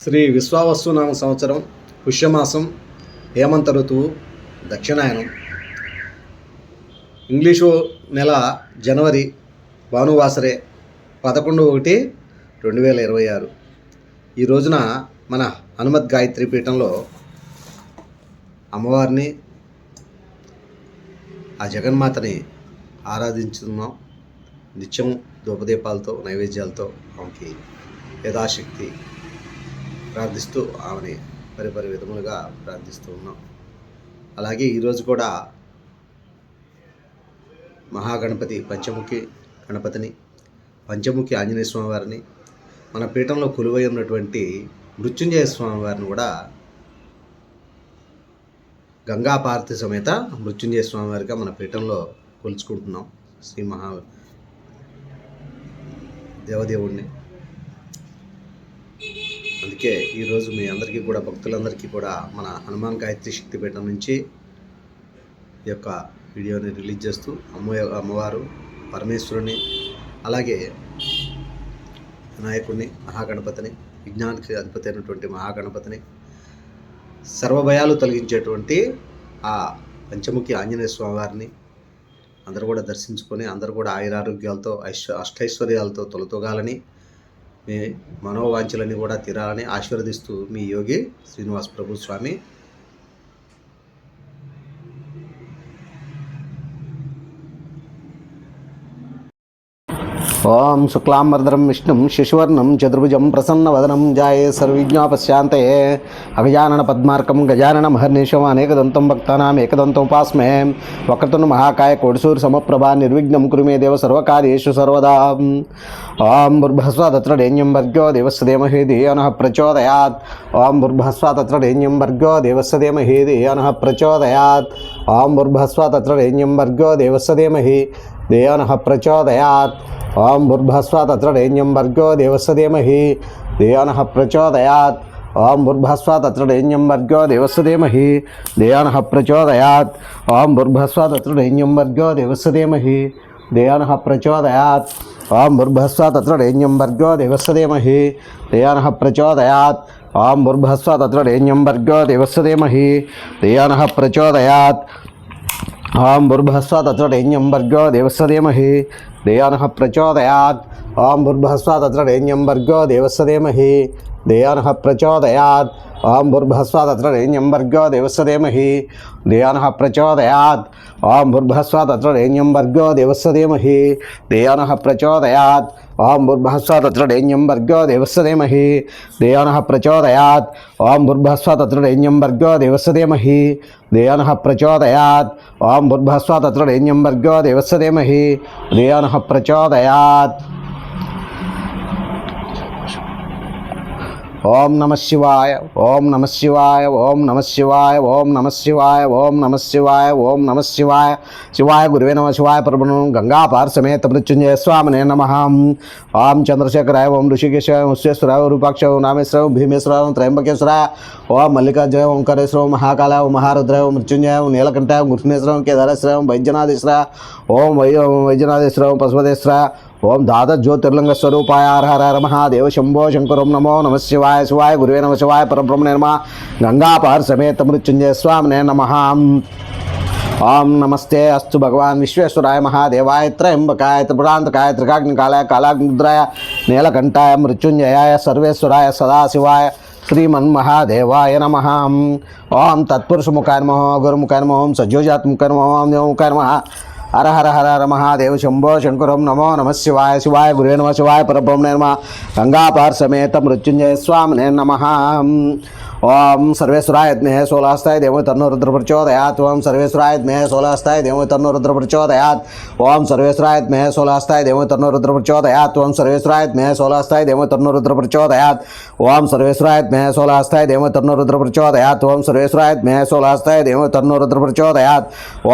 శ్రీ విశ్వావసునామ సంవత్సరం పుష్యమాసం హేమంత ఋతువు దక్షిణాయనం ఇంగ్లీషు నెల జనవరి భానువాసరే 11/1/2026 ఈ రోజున మన హనుమత్ గాయత్రి పీఠంలో అమ్మవారిని ఆ జగన్మాతని ఆరాధించుతున్నాం. నిత్యం ధూపదీపాలతో నైవేద్యాలతో ఆమెకి యథాశక్తి ప్రార్థిస్తూ ఆమెని పరిపరి విధములుగా ప్రార్థిస్తూ ఉన్నాం. అలాగే ఈరోజు కూడా మహాగణపతి పంచముఖి గణపతిని, పంచముఖి ఆంజనేయ స్వామి వారిని, మన పీఠంలో కొలువై ఉన్నటువంటి మృత్యుంజయ స్వామి వారిని కూడా గంగాపార్తి సమేత మృత్యుంజయ స్వామి వారిగా మన పీఠంలో కొలుచుకుంటున్నాం. శ్రీ మహా దేవదేవుడిని. అందుకే ఈరోజు మీ అందరికీ కూడా, భక్తులందరికీ కూడా మన హనుమాన్ గాయత్రి శక్తిపీఠం నుంచి ఈ యొక్క వీడియోని రిలీజ్ చేస్తూ అమ్మవారు పరమేశ్వరుని, అలాగే వినాయకుడిని, మహాగణపతిని, విజ్ఞానికి అధిపతి అయినటువంటి మహాగణపతిని, సర్వభయాలు తొలగించేటువంటి ఆ పంచముఖి ఆంజనేయ స్వామి వారిని అందరూ కూడా దర్శించుకొని అందరూ కూడా ఆయురారోగ్యాలతో అష్టైశ్వర్యాలతో తొలతూగాలని, మీ మనోవాంఛలన్నీ కూడా తీరాలని ఆశీర్వదిస్తూ మీ యోగి శ్రీనివాస్ ప్రభు స్వామి. ఓం శుక్లాంబరధరం విష్ణుం శశివర్ణం చతుర్భుజం ప్రసన్నవదనం ధ్యాయే సర్వవిజ్ఞాపశాంతే అగజానన పద్మార్కం గజానన మహర్నిశం అనేకదంతం భక్తానాం ఏకదంతం ఉపాస్మే వక్రతుం మహాకాయ కోటిసూర్ సమప్రభా నిర్విఘ్నం కురు మే దేవ సర్వకార్యేషు సర్వదా. ఓం భూర్భస్వాదత్రడేన్యం భర్గో దేవస్య ధీమహి ధియో నః ప్రచోదయాత్. ఓం భూర్భస్వాదత్రడేన్యం భర్గో దేవస్య ధీమహి ధియో నః ప్రచోదయాత్. ఓం భూర్భస్వాదత్రడేన్యం భర్గో దేవస్య ధీమహి ధియో నః ప్రచోదయాత్. ఓం భూర్భస్వాదత్రడేన్యం భర్గో దేవస్య ధీమహి ధియో నః ప్రచోదయాత్. ఓం భూర్భస్వాదత్రడేన్యం భర్గో దేవస్య ధీమహి ధియో నః ప్రచోదయాత్. ఓం భూర్భస్వాదత్రడేన్యం భర్గో దేవస్య ధీమహి ధియో నః ప్రచోదయాత్. ఓం భూర్భస్వాదత్రడేన్యం భర్గో దేవస్య ధీమహి ధియో నః ప్రచోదయాత్. ఓం భూర్భస్వాదత్రడేన్యం భర్గో దేవస్య ధీమహి ధియో నః ప్రచోదయాత్. ఓం భూర్భస్వాదత్రడేన్యం భర్గో దేవస్య ధీమహి ధియో నః ప్రచోదయాత్. ఓం భూర్భస్వాదత్రడేన్యం భర్గో దేవస్య ధీమహి ధియో నః ప్రచోదయాత్. ఓం భూర్భస్వాదత్రడేన్యం భర్గో దేవస్య ధీమహి ధియో నః ప్రచోదయాత్. ఓం భూర్భస్వాదత్రడేన్యం భర్గో దేవస్య ధీమహి ధియో నః ప్రచోదయాత్. ఓం భూర్భస్వాదత్రడేన్యం భర్గో దేవస్య ధీమహి ధియో నః ప్రచోదయాత్. ఓం భూర్భస్వాదత్రడేన్యం భర్గో దేవస్య ధీమహి ధియో నః ప్రచోదయాత్. ఓం భూర్భస్వాదత్రడేన్యం భర్గో దేవస్య ధీమహి ధియో నః ప్రచోదయాత్. ఓం నమ శివాయ, ఓం నమ శివాయ, ఓం నమ శివాయ, ఓం నమ శివాయ, ఓం నమ శివాయ, ఓం నమ శివాయ. శివాయ గురువే నమ. శివాయ పరబ్రహ్మణం గంగాపార్ సమేత మృత్యుంజయ స్వామినే నమః. ఓం చంద్రశేఖరాయ, ఓం ఋషికేశాయ, విశ్వేశ్వరాయ, రూపాక్షాయ, నామేశ్వరాయ, భీమేశ్వరాయ, త్రయంబకేశ్వరాయ, ఓం మల్లికార్జునాయ, ఓంకారేశ్వరాయ, మహాకాలాయ, మహారుద్రాయ, మృత్యుంజయ, నీలకంఠాయ, మృత్యునేశ్వరాయ, కేదారేశ్వరాయ, వైద్యనాథేశ్వరాయ, ఓం వైద్యనాథేశ్వరాయ, పశుపతేశ్వరాయ, ఓం దాద జ్యోతిర్లింగ స్వరూపాయ హర హర మహాదేవ శంభో శంకరం నమో నమ శివాయ. శివాయ గురువే నమ. శివాయ పరబ్రహ్మణే నమః. గంగాపార్ సమేత మృత్యుంజయ స్వామినే నమః. ఓం నమస్తే అస్తు భగవాన్ విశ్వేశ్వరాయ, మహాదేవాయ, త్రయంబకాయ, త్రిపురాంతకాయ, త్రికాగ్నికాలాయ, కాలాగ్నిద్రాయ, నీలకంఠాయ, మృత్యుంజయాయ, సర్వేశ్వరాయ, సదాశివాయ, శ్రీమన్మహాదేవాయ నమః. ఓం తత్పురుషముఖాయ నమః. గురుముఖాయ నమః. ఓం సజ్జోజాత్ముఖాయ నమః. ఓం దేవముఖాయ నమః. హర హర హర హర మహాదేవ శంభో శంకరం నమో నమ శివాయ. శివాయ గురువే నమ. శివాయ పరబ్రహ్మణే నమః. గంగాపార్ సమేత మృత్యుంజయ స్వామినే నమః. ఓం సర్వేశ్వరాయ విద్మహే సోలాస్తాయ ధీమహి తన్నో రుద్రః ప్రచోదయాత్. ఓం సర్వేశ్వరాయ విద్మహే సోలాస్తాయ ధీమహి తన్నో రుద్రః ప్రచోదయాత్. ఓం సర్వేశ్వరాయ విద్మహే సోలాస్తాయ ధీమహి తన్నో రుద్రః ప్రచోదయాత్. ఓం సర్వేశ్వరాయ విద్మహే సోలాస్తాయ ధీమహి తన్నో రుద్రః ప్రచోదయాత్. ఓం సర్వేశ్వరాయ విద్మహే సోలాస్తాయ ధీమహి తన్నో రుద్రః ప్రచోదయాత్. ఓం సర్వేశ్వరాయ విద్మహే సోలాస్తాయ ధీమహి తన్నో రుద్రః ప్రచోదయాత్.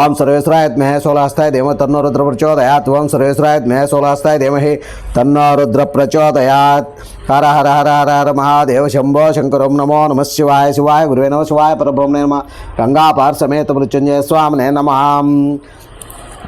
ఓం సర్వేశ్వరాయ విద్మహే సోలాస్తాయ ధీమహి తన్నో రుద్రః ప్రచోదయాత్. ఓం సర్వేశ్వరాయ విద్మహే సోలాస్తాయ ధీమహి తన్నో రుద్రః ప్రచోదయాత్. హర హర హర హర హర మహాదేవ శంభో శంకరం నమో నమ శివాయ. శివాయ గురువే నమ. శివాయ పరబ్రహ్మణే నమః. గంగాపార్ సమేత మృత్యుంజయ స్వామినే నమః.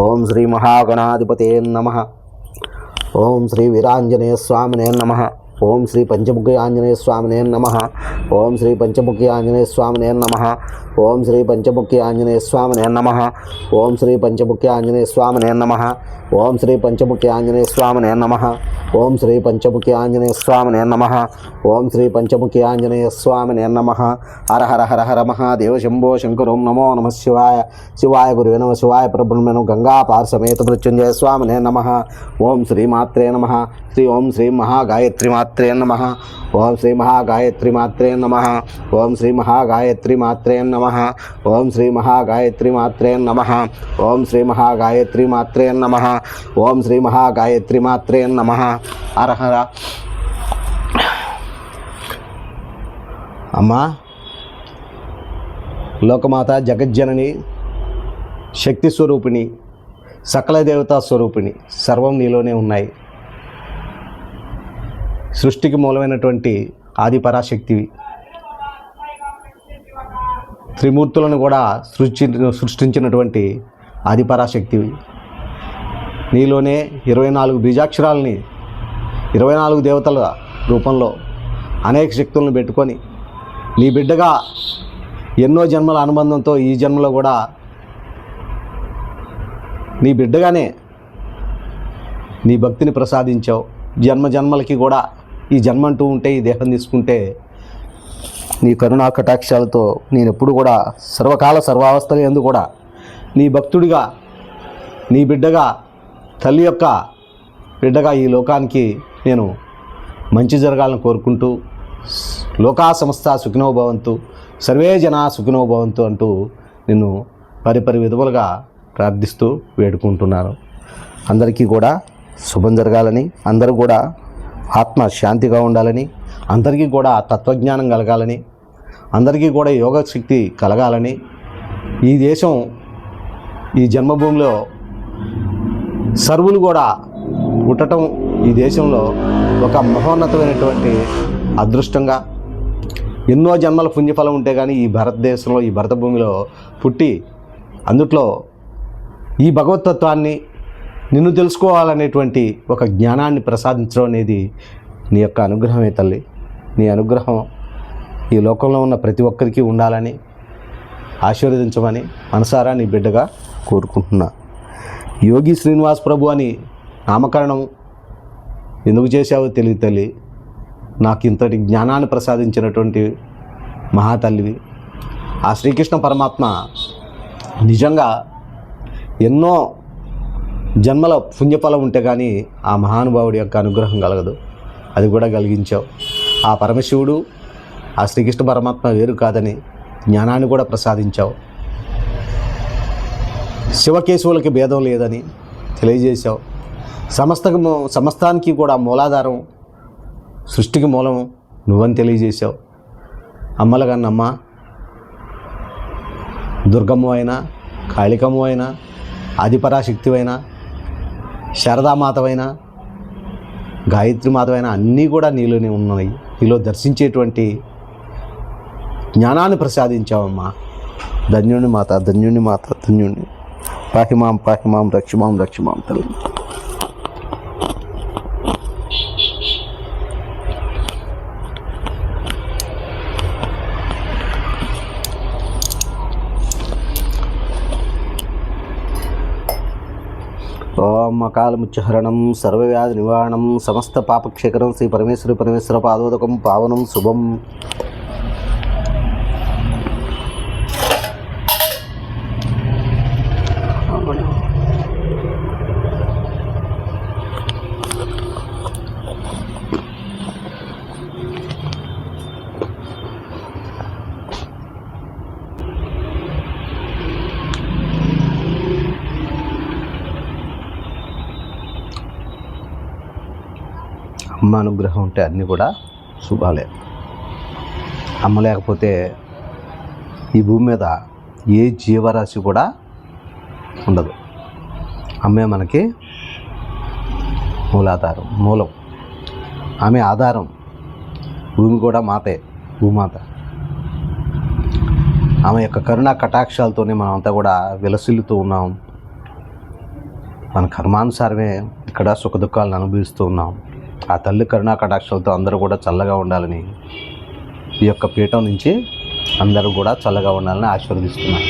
ఓం శ్రీ మహాగణాధిపతే నమః. ఓం శ్రీ వీరాంజనేయ స్వామినే నమః. ఓం శ్రీ పంచముఖి ఆంజనేయ స్వామినే నమః. ఓం శ్రీ పంచముఖి ఆంజనేయ స్వామినే నమః. ఓం శ్రీ పంచముఖి ఆంజనేయ స్వామినే నమః. ఓం శ్రీ పంచముఖి ఆంజనేయ స్వామినే నమః. ఓం శ్రీ పంచముఖి ఆంజనేయ స్వామినే నమః. ఓం శ్రీ పంచముఖి ఆంజనేయ స్వామినే నమః. ఓం శ్రీ పంచముఖి ఆంజనేయ స్వామినే నమః. హర హర హర హర మహాదేవ శంభో శంకర. ఓం నమో నమః శివాయ. శివాయ గురువే నమః. శివాయ పరబ్రహ్మణే గంగాపార సమేత మృత్యుంజయ స్వామినే నమః. ఓం శ్రీ మాత్రే నమః. ఓం శ్రీ మహాగాయత్రి మాత్రే నమః. ఓం శ్రీ మహాగాయత్రి మాత్రే నమః. ఓం శ్రీ మహాగాయత్రి మాత్రే నమః. ఓం శ్రీ మహాగాయత్రి మాత్రే నమః. ఓం శ్రీ మహాగాయత్రి మాత్రే నమః. ఓం శ్రీ మహాగాయత్రి మాత్రే నమః. హర హర. అమ్మా, లోకమాత జగజ్జనని, శక్తి స్వరూపిణి, సకల దేవతా స్వరూపిణి, సర్వం నీలోనే ఉన్నాయి. సృష్టికి మూలమైనటువంటి ఆది పరాశక్తివి. త్రిమూర్తులను కూడా సృష్టించినటువంటి ఆది పరాశక్తివి. నీలోనే 24 బీజాక్షరాలని 24 దేవతల రూపంలో అనేక శక్తులను పెట్టుకొని నీ బిడ్డగా ఎన్నో జన్మల అనుబంధంతో ఈ జన్మలో కూడా నీ బిడ్డగానే నీ భక్తిని ప్రసాదించావు. జన్మ జన్మలకి కూడా ఈ జన్మ అంటూ ఉంటే, ఈ దేహం తీసుకుంటే నీ కరుణా కటాక్షాలతో నేను ఎప్పుడు కూడా సర్వకాల సర్వావస్థల యందు కూడా నీ భక్తుడిగా, నీ బిడ్డగా, తల్లి యొక్క బిడ్డగా ఈ లోకానికి నేను మంచి జరగాలని కోరుకుంటూ, లోకా సమస్త సుఖినో భవంతు, సర్వే జనా సుఖినో భవంతు అంటూ నిన్ను పరిపరి విధములుగా ప్రార్థిస్తూ వేడుకుంటున్నాను. అందరికీ కూడా శుభం జరగాలని, అందరూ కూడా ఆత్మ శాంతిగా ఉండాలని, అందరికీ కూడా తత్వజ్ఞానం కలగాలని, అందరికీ కూడా యోగ శక్తి కలగాలని, ఈ దేశం, ఈ జన్మభూమిలో సర్వులు కూడా పుట్టడం ఈ దేశంలో ఒక మహోన్నతమైనటువంటి అదృష్టంగా, ఎన్నో జన్మల పుణ్యఫలం ఉంటే కానీ ఈ భారతదేశంలో, ఈ భరత భూమిలో పుట్టి అందుట్లో ఈ భగవతత్వాన్ని, నిన్ను తెలుసుకోవాలనేటువంటి ఒక జ్ఞానాన్ని ప్రసాదించడం అనేది నీ యొక్క అనుగ్రహమే తల్లి. నీ అనుగ్రహం ఈ లోకంలో ఉన్న ప్రతి ఒక్కరికి ఉండాలని ఆశీర్వదించమని మనసారా నీ బిడ్డగా కోరుకుంటున్నా. యోగి శ్రీనివాస్ ప్రభు అని నామకరణం ఎందుకు చేశావో తెలియదు తల్లి. నాకు ఇంతటి జ్ఞానాన్ని ప్రసాదించినటువంటి మహాతల్లివి. ఆ శ్రీకృష్ణ పరమాత్మ నిజంగా ఎన్నో జన్మల పుణ్యఫలం ఉంటే కానీ ఆ మహానుభావుడి యొక్క అనుగ్రహం కలగదు. అది కూడా కలిగించావు. ఆ పరమశివుడు, ఆ శ్రీకృష్ణ పరమాత్మ వేరు కాదని జ్ఞానాన్ని కూడా ప్రసాదించావు. శివకేశవులకి భేదం లేదని తెలియజేశావు. సమస్తానికి కూడా మూలాధారం, సృష్టికి మూలం నువ్వని తెలియజేశావు. అమ్మలగన్నమ్మ, దుర్గమ్మ అయినా, కాళికమ్మ అయినా, ఆదిపరాశక్తివైనా, శారదామాతవైన, గాయత్రి మాతవైన అన్నీ కూడా నీలోనే ఉన్నాయి. నీలో దర్శించేటువంటి జ్ఞానాన్ని ప్రసాదించావమ్మా. ధన్యుని మాత, ధన్యుని మాత, ధన్యుని. పాహిమాం పాహిమాం రక్షమాం రక్షమాం తల్లి. ఓం అకాలముచ్చహరణం, సర్వవ్యాధి నివారణం, సమస్త పాపక్షేకరం శ్రీ పరమేశ్వర పాదోదకం పావనం శుభం. అమ్మ అనుగ్రహం ఉంటే అన్నీ కూడా శుభాలే. అమ్మ లేకపోతే ఈ భూమి మీద ఏ జీవరాశి కూడా ఉండదు. అమ్మే మనకి మూలాధారం, మూలం. ఆమె ఆధారం. భూమి కూడా మాతే, భూమాత. ఆమె యొక్క కరుణా కటాక్షాలతోనే మనమంతా కూడా విలసిల్లుతూ ఉన్నాం. మన కర్మానుసారమే ఇక్కడ సుఖదుఖాలను అనుభవిస్తూ ఉన్నాం. ఆ తల్లి కరుణా కటాక్షాలతో అందరూ కూడా చల్లగా ఉండాలని ఈ యొక్క పీఠం నుంచి అందరూ కూడా చల్లగా ఉండాలని ఆశీర్వదిస్తున్నాను.